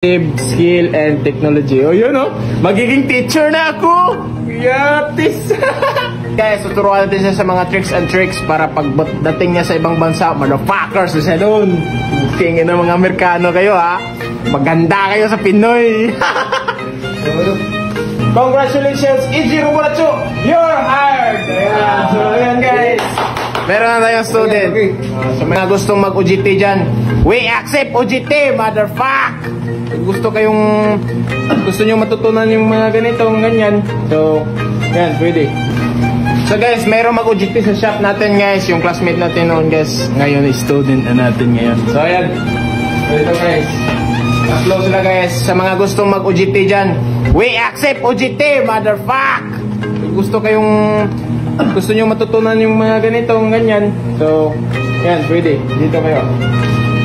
Skill and technology. O yun o, magiging teacher na ako. Yatis. Guys, tuturuan natin siya sa mga tricks para pagdating niya sa ibang bansa, motherfuckers na siya doon. King ng mga Amerikano kayo ha. Maganda kayo sa Pinoy. Congratulations, Iji Roboracho. You're hired. Ayan. So ayan guys, meron na tayong student. So mga gustong mag-UGT dyan, we accept UGT, motherfuck. Gusto nyo matutunan yung mga ganitong ganyan. So, yan, pwede. So guys, mayroong mag-UGT sa shop natin guys. Yung classmate natin noon guys. Ngayon, student na natin ngayon. So, ayan. So, ito guys. Upload sila guys. Sa mga gustong mag-UGT dyan, we accept UGT, motherfuck. Gusto nyo matutunan yung mga ganitong ganyan. So, yan, pwede. Dito kayo.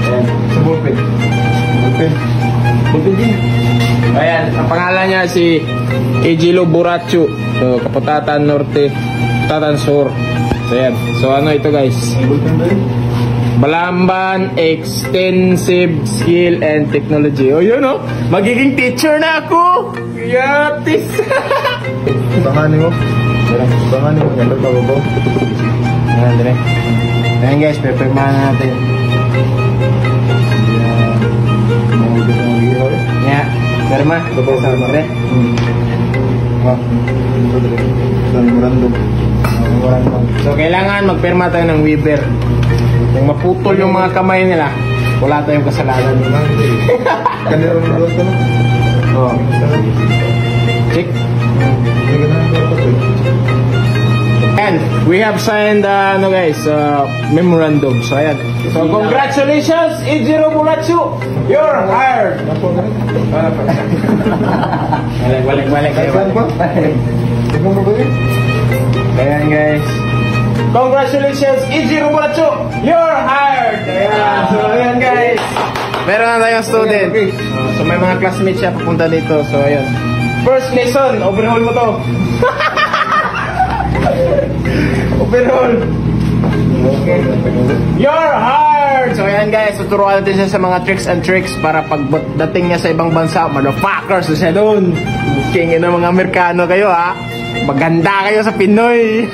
Ayan, sa bullpen. Ayan, ang pangalan niya si Iji Roboracho. So, Kaputatan Norte, Kaputatan Sur. So, ayan. So, ano ito guys? Balamban Extensive Skill and Technology. O, yun o. Magiging teacher na ako. Yatis. Banganin mo. Banganin mo. Ganda pa ba? Ayan, dire. Ayan guys, pepegmahan natin. Ya, Dharma, sama deh. So, kailangan magpirma tayo ng Weaver. Kung maputol yung mga kamay nila, wala tayong kasalanan. Oh. Check. And we have signed no guys, memorandum. So ayan. So congratulations, Iji Roboracho. You're hired. Balik. Ayan guys. Congratulations, Iji Roboracho. You're hired. Ayan. So ayan guys. Meron na tayong student. So may mga classmates siya papunta dito. So ayan. First lesson, overhaul mo to. Overall. Okay. You're hired! So ayan guys, tuturuan natin siya sa mga tricks para pagdating niya sa ibang bansa, motherfuckers na siya doon. King ng mga Amerikano kayo ha. Maganda kayo sa Pinoy.